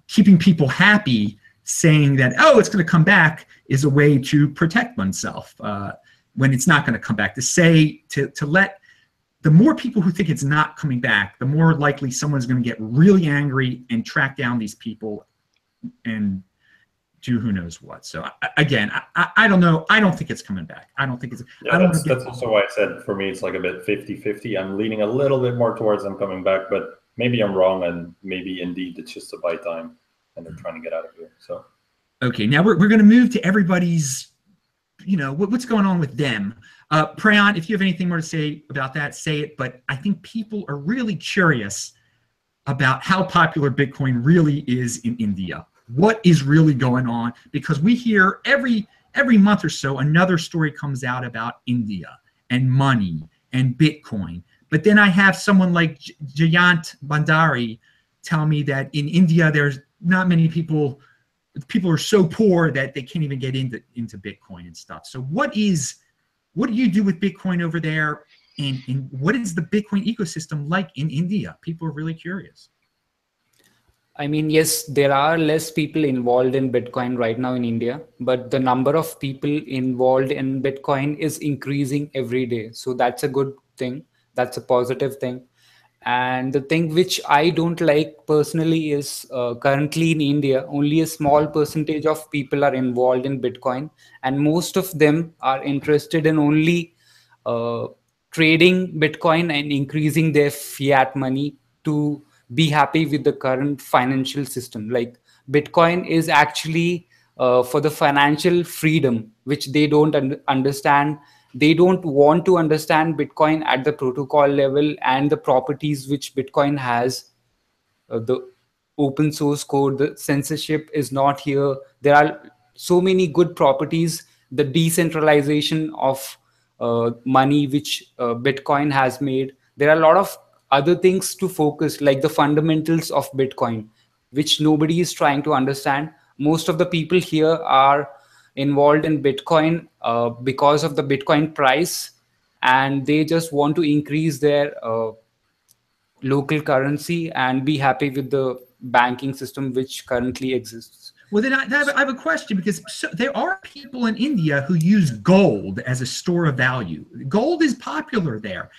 keeping people happy, saying that, oh, it's going to come back, is a way to protect oneself when it's not going to come back. To let the more people who think it's not coming back, the more likely someone's going to get really angry and track down these people and do who knows what. So again, I don't know. I don't think it's coming back. I don't think it's.
Yeah, that's also why I said for me it's like a bit 50-50. I'm leaning a little bit more towards them coming back, but maybe I'm wrong, and maybe indeed it's just a buy time and they're trying to get out of here. So
okay, now we're going to move to everybody's. What's going on with them. Prayan, if you have anything more to say about that, say it. But I think people are really curious about how popular Bitcoin really is in India. What is really going on? Because we hear every month or so another story comes out about India and money and Bitcoin. But then I have someone like Jayant Bhandari tell me that in India there's not many people. People are so poor that they can't even get into Bitcoin and stuff. So what do you do with Bitcoin over there? And what is the Bitcoin ecosystem like in India? People are really curious.
I mean, yes, there are less people involved in Bitcoin right now in India, but the number of people involved in Bitcoin is increasing every day. So that's a good thing. That's a positive thing. And the thing which I don't like personally is currently in India, only a small percentage of people are involved in Bitcoin. And most of them are interested in only trading Bitcoin and increasing their fiat money to be happy with the current financial system. Like Bitcoin is actually for the financial freedom, which they don't understand. They don't want to understand Bitcoin at the protocol level and the properties which Bitcoin has. The open source code, the censorship is not here. There are so many good properties. The decentralization of money which Bitcoin has made. There are a lot of other things to focus, like the fundamentals of Bitcoin, which nobody is trying to understand. Most of the people here are involved in Bitcoin because of the Bitcoin price, and they just want to increase their local currency and be happy with the banking system which currently exists.
Well, then I have a question, because there are people in India who use gold as a store of value. Gold is popular there.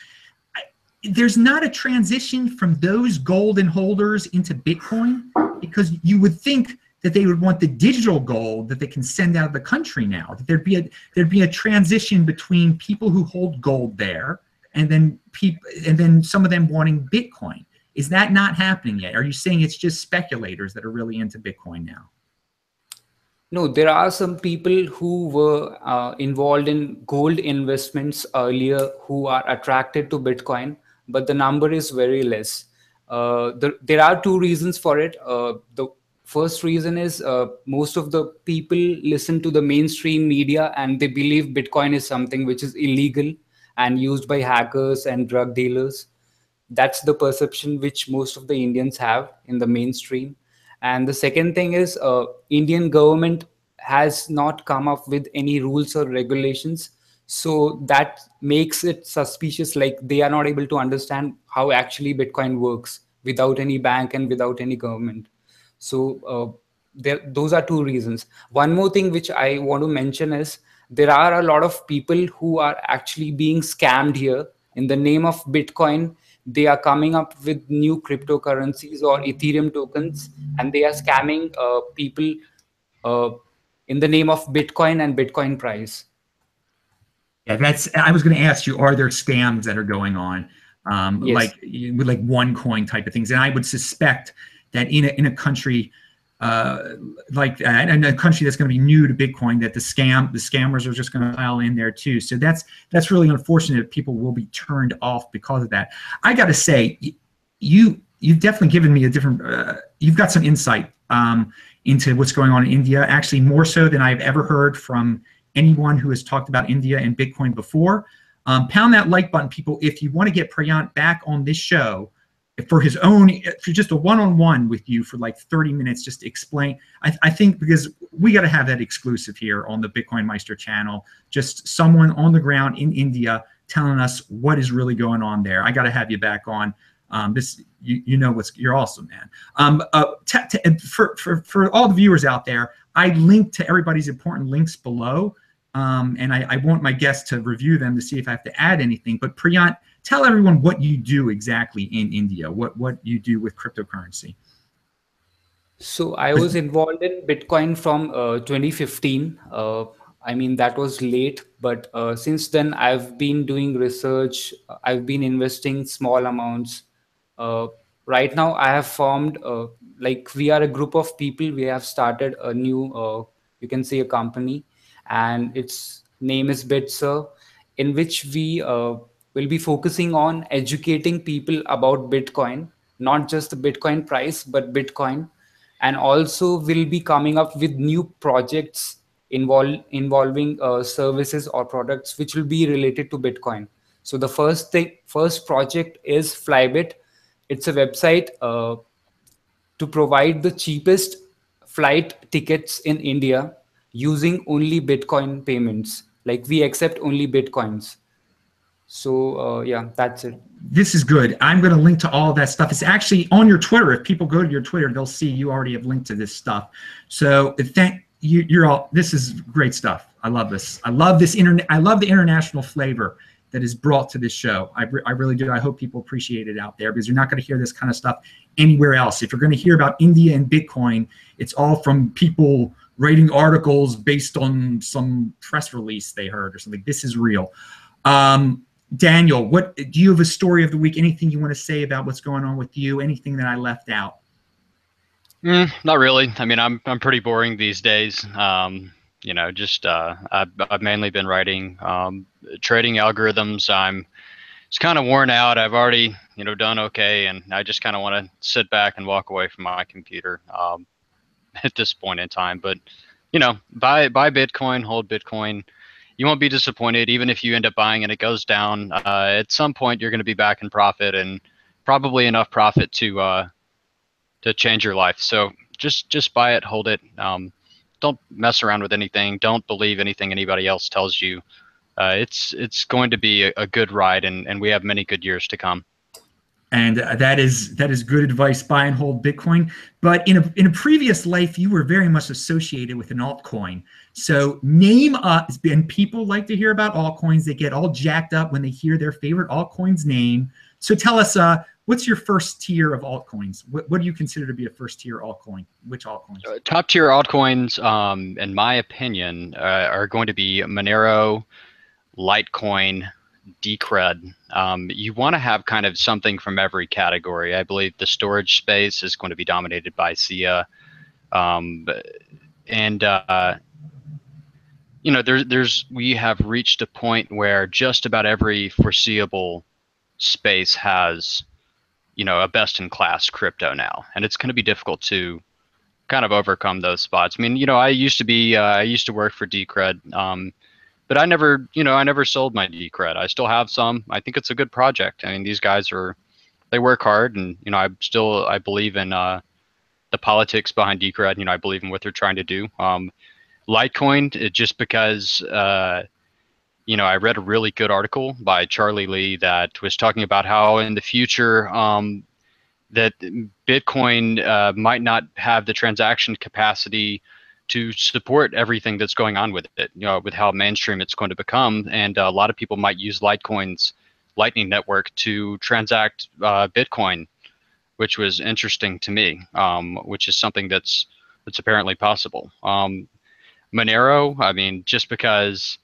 There's not a transition from those golden holders into Bitcoin, because you would think that they would want the digital gold that they can send out of the country now. That there'd be a transition between people who hold gold there and then some of them wanting Bitcoin. Is that not happening yet? Are you saying it's just speculators that are really into Bitcoin now?
No, there are some people who were involved in gold investments earlier who are attracted to Bitcoin, but the number is very less. There are two reasons for it. The first reason is most of the people listen to the mainstream media and they believe Bitcoin is something which is illegal and used by hackers and drug dealers. That's the perception which most of the Indians have in the mainstream. And the second thing is Indian government has not come up with any rules or regulations. So that makes it suspicious, like they are not able to understand how actually Bitcoin works. without any bank and without any government. So those are two reasons. One more thing which I want to mention is there are a lot of people who are actually being scammed here in the name of Bitcoin. They are coming up with new cryptocurrencies or Ethereum tokens, and they are scamming people uh, in the name of Bitcoin and Bitcoin price.
Yeah, I was going to ask you, are there scams that are going on,
Yes.
like with like OneCoin type of things? And I would suspect that in a country like that, and a country that's going to be new to Bitcoin, that the scammers are just going to pile in there too. So that's really unfortunate. People will be turned off because of that. I got to say, you've definitely given me a different. You've got some insight into what's going on in India. Actually, more so than I've ever heard from anyone who has talked about India and Bitcoin before. Pound that like button, people, if you want to get Priyant back on this show for his own, for just a one-on-one with you for like 30 minutes, just to explain. I think because we got to have that exclusive here on the Bitcoin Meister channel, just someone on the ground in India telling us what is really going on there. I got to have you back on. You're awesome, man. For all the viewers out there, I linked to everybody's important links below, and I want my guests to review them to see if I have to add anything. But Priyant, tell everyone what you do exactly in India, what you do with cryptocurrency.
So I was involved in Bitcoin from 2015. I mean, that was late, but since then I've been doing research. I've been investing small amounts. Right now I have formed, like we are a group of people. We have started a new, you can say a company, and its name is BitSir, in which we will be focusing on educating people about Bitcoin, not just the Bitcoin price, but Bitcoin, and also will be coming up with new projects involving services or products which will be related to Bitcoin. So the first project is Flybit. It's a website to provide the cheapest flight tickets in India using only Bitcoin payments. Like we accept only Bitcoins. So yeah, that's it.
This is good. I'm going to link to all of that stuff. It's actually on your Twitter. If people go to your Twitter, they'll see you already have linked to this stuff. So thank you. You're all. This is great stuff. I love this. I love this I love the international flavor that is brought to this show. I really do. I hope people appreciate it out there, because you're not going to hear this kind of stuff anywhere else. If you're going to hear about India and Bitcoin, it's all from people writing articles based on some press release they heard or something. This is real. Daniel, what do you have a story of the week? Anything you want to say about what's going on with you? Anything that I left out?
Not really. I mean, I'm pretty boring these days. Just I've mainly been writing trading algorithms. I'm just kind of worn out. I've already done okay, and I just kind of want to sit back and walk away from my computer at this point in time. But buy Bitcoin, hold Bitcoin. You won't be disappointed, even if you end up buying and it goes down. At some point, you're going to be back in profit, and probably enough profit to change your life. So just buy it, hold it. Don't mess around with anything. Don't believe anything anybody else tells you. It's going to be a good ride, and we have many good years to come.
And that is good advice. Buy and hold Bitcoin. But in a previous life, you were very much associated with an altcoin. So name and people like to hear about altcoins. They get all jacked up when they hear their favorite altcoin's name. So tell us, what's your first tier of altcoins? What do you consider to be a first tier altcoin? Which altcoins?
Top tier altcoins, in my opinion, are going to be Monero, Litecoin, Decred. You want to have kind of something from every category. I believe the storage space is going to be dominated by SIA, we have reached a point where just about every foreseeable space has a best-in-class crypto now, and it's going to be difficult to kind of overcome those spots. I mean, I used to work for Decred. But I never sold my Decred. I still have some. I think it's a good project. I mean, these guys they work hard, and I believe in the politics behind Decred. I believe in what they're trying to do. Litecoin, just because I read a really good article by Charlie Lee that was talking about how in the future that Bitcoin might not have the transaction capacity to support everything that's going on with it, with how mainstream it's going to become. And a lot of people might use Litecoin's Lightning Network to transact Bitcoin, which was interesting to me, which is something that's apparently possible. Monero, I mean, just because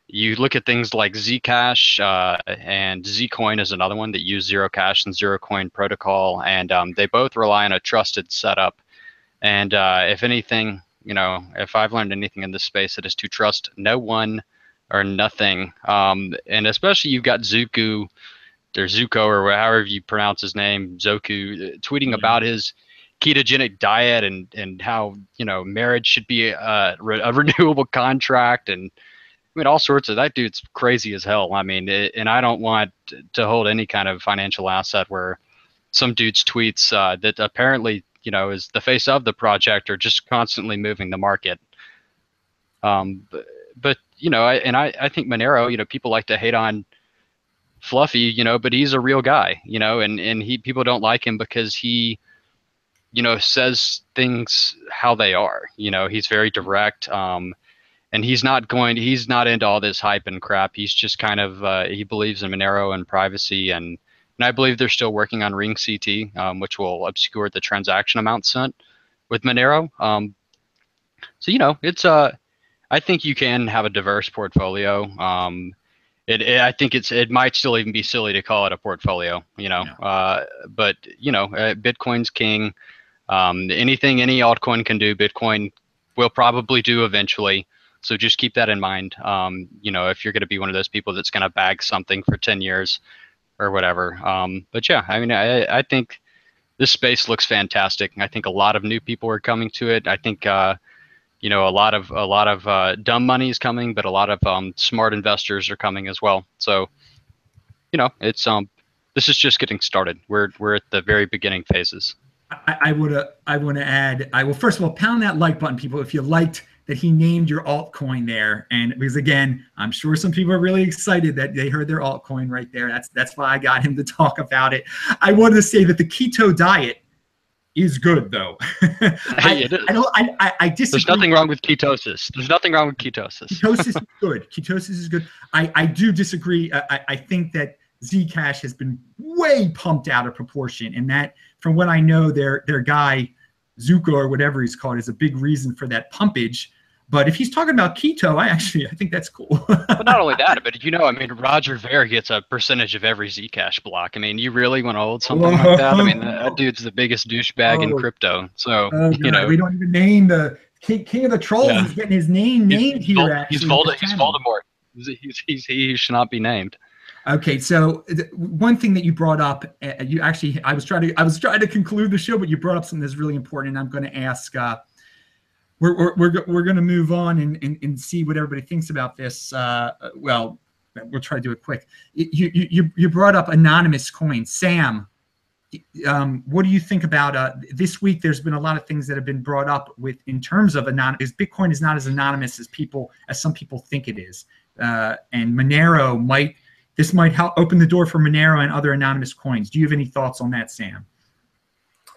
you look at things like Zcash and Zcoin is another one that use zero cash and zero coin protocol, and they both rely on a trusted setup. And if anything, if I've learned anything in this space, it is to trust no one or nothing. And especially you've got Zuko or however you pronounce his name, Zoku, tweeting about his ketogenic diet and how marriage should be a renewable contract, and I mean all sorts of, that dude's crazy as hell. I mean, and I don't want to hold any kind of financial asset where some dude's tweets that apparently is the face of the project are just constantly moving the market. But I think Monero, people like to hate on Fluffy, but he's a real guy, and people don't like him because he says things how they are. He's very direct, and he's not into all this hype and crap. He's just kind of he believes in Monero and privacy, and I believe they're still working on Ring CT, which will obscure the transaction amount sent with Monero. So it's I think you can have a diverse portfolio. I think it might still even be silly to call it a portfolio, but Bitcoin's king. Anything any altcoin can do, Bitcoin will probably do eventually. So just keep that in mind. If you're going to be one of those people that's going to bag something for 10 years or whatever. But yeah, I mean, I think this space looks fantastic. I think a lot of new people are coming to it. I think, a lot of dumb money is coming, but a lot of smart investors are coming as well. So, it's this is just getting started. We're at the very beginning phases.
I want to add, I will first of all pound that like button, people, if you liked that he named your altcoin there. And because again, I'm sure some people are really excited that they heard their altcoin right there. That's why I got him to talk about it. I wanted to say that the keto diet is good though.
I
disagree.
There's nothing wrong with ketosis. There's nothing wrong with ketosis.
Ketosis is good. Ketosis is good. I do disagree. I think that Zcash has been way pumped out of proportion, and that, from what I know, their guy Zuko or whatever he's called is a big reason for that pumpage. But if he's talking about keto, I think that's cool.
But not only that, but I mean, Roger Ver gets a percentage of every Zcash block. I mean, you really want to hold something like that? I mean, that dude's the biggest douchebag in crypto. So
we don't even name the king of the trolls. Yeah. He's getting his name named here.
He's Voldemort. He should not be named.
Okay, so one thing that you brought up, I was trying to conclude the show, but you brought up something that's really important, and I'm going to ask. We're going to move on and see what everybody thinks about this. Well, we'll try to do it quick. You brought up anonymous coins, Sam. What do you think about this week? There's been a lot of things that have been brought up in terms of anonymous. Bitcoin is not as anonymous as some people think it is, and Monero might help open the door for Monero and other anonymous coins. Do you have any thoughts on that, Sam?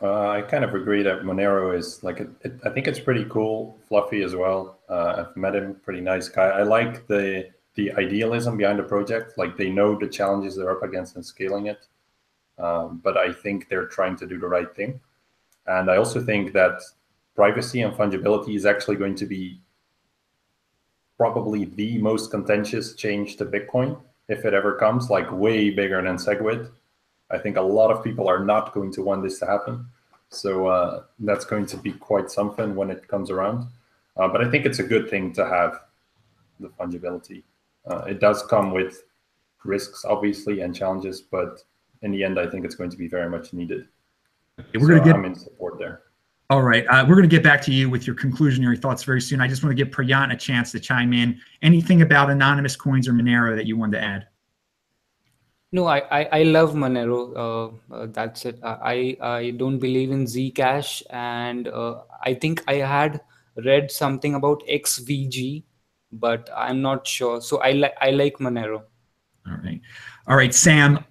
I kind of agree that Monero is I think it's pretty cool, fluffy as well. I've met him, pretty nice guy. I like the idealism behind the project. Like, they know the challenges they're up against in scaling it. But I think they're trying to do the right thing. And I also think that privacy and fungibility is actually going to be probably the most contentious change to Bitcoin, if it ever comes, like way bigger than SegWit. I think a lot of people are not going to want this to happen. So that's going to be quite something when it comes around. But I think it's a good thing to have the fungibility. It does come with risks, obviously, and challenges, but in the end, I think it's going to be very much needed. I'm in support there.
All right. We're going to get back to you with your conclusionary thoughts very soon. I just want to give Priyant a chance to chime in. Anything about anonymous coins or Monero that you wanted to add?
No, I love Monero. That's it. I don't believe in Zcash, and I think I had read something about XVG, but I'm not sure. So I like Monero.
All right, Sam.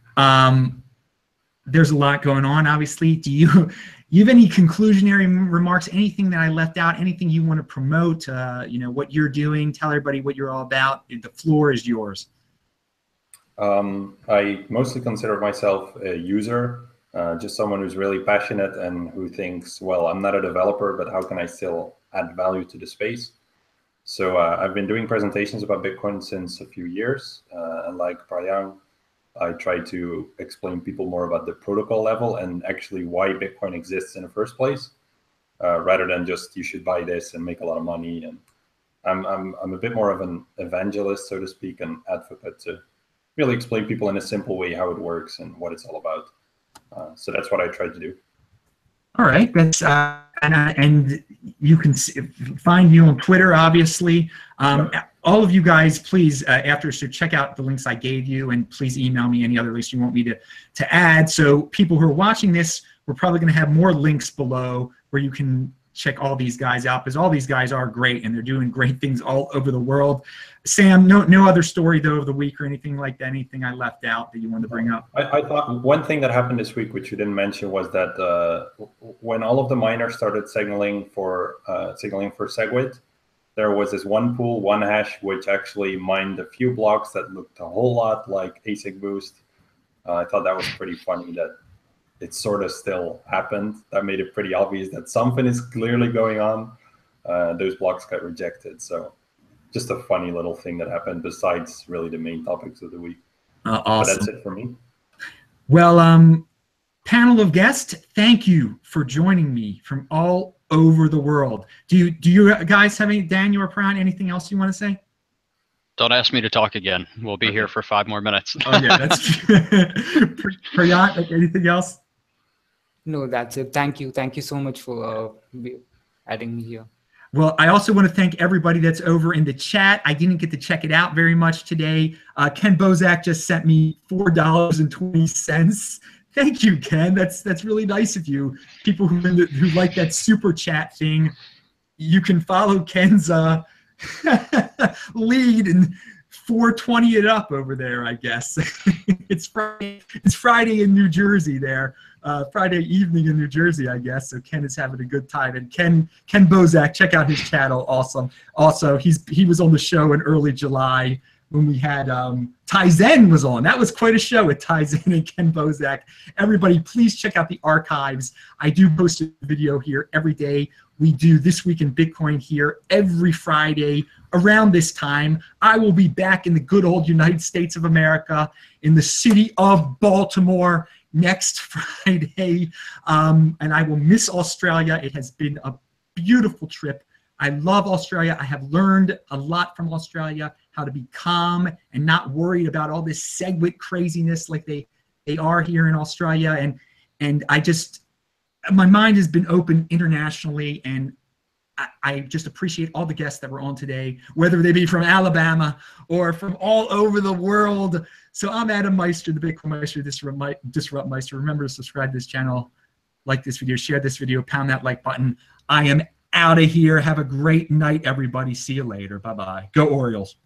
there's a lot going on, obviously. Do you have any conclusionary remarks, anything that I left out, anything you want to promote, you know, what you're doing, tell everybody what you're all about? The floor is yours.
I mostly consider myself a user, just someone who's really passionate and who thinks, well, I'm not a developer, but how can I still add value to the space? So I've been doing presentations about Bitcoin since a few years, and like Prayang, I try to explain people more about the protocol level and actually why Bitcoin exists in the first place, rather than just you should buy this and make a lot of money. And I'm a bit more of an evangelist, so to speak, an advocate to really explain people in a simple way how it works and what it's all about. So that's what I try to do.
All right, that's and you can find me on Twitter, obviously. All of you guys, please, after, so check out the links I gave you, and please email me any other links you want me to add. So people who are watching this, we're probably going to have more links below where you can check all these guys out, because all these guys are great and they're doing great things all over the world. Sam, no other story though of the week or anything like that, anything I left out that you wanted to bring up?
I thought one thing that happened this week, which you didn't mention, was that when all of the miners started signaling for SegWit, there was this one pool, one hash, which actually mined a few blocks that looked a whole lot like ASIC Boost. I thought that was pretty funny that it sort of still happened. That made it pretty obvious that something is clearly going on. Those blocks got rejected. So just a funny little thing that happened besides really the main topics of the week.
Awesome.
But that's it for me.
Well, panel of guests, thank you for joining me from all over the world. Do you guys have any, Daniel or Prayang, anything else you want to say?
Don't ask me to talk again. We'll be here for 5 more minutes.
Oh yeah, that's Prayang, anything else?
No, that's it. Thank you so much for adding me here.
Well, I also want to thank everybody that's over in the chat. I didn't get to check it out very much today. Ken Bozak just sent me $4.20. Thank you, Ken. That's really nice of you. People who like that super chat thing, you can follow Ken's lead and 420 it up over there, I guess. It's Friday in New Jersey there. Friday evening in New Jersey, I guess. So Ken is having a good time. And Ken Bozak, check out his channel. Awesome. Also, he was on the show in early July when we had Tizen was on. That was quite a show with Tizen and Ken Bozak. Everybody, please check out the archives. I do post a video here every day. We do This Week in Bitcoin here every Friday around this time. I will be back in the good old United States of America in the city of Baltimore next Friday. And I will miss Australia. It has been a beautiful trip. I love Australia. I have learned a lot from Australia, how to be calm and not worried about all this SegWit craziness like they are here in Australia. And I just, my mind has been open internationally, and I just appreciate all the guests that were on today, whether they be from Alabama or from all over the world. So I'm Adam Meister, the Bitcoin Meister, Disrupt Meister. Remember to subscribe to this channel, like this video, share this video, pound that like button. I am out of here. Have a great night, everybody. See you later. Bye-bye. Go Orioles.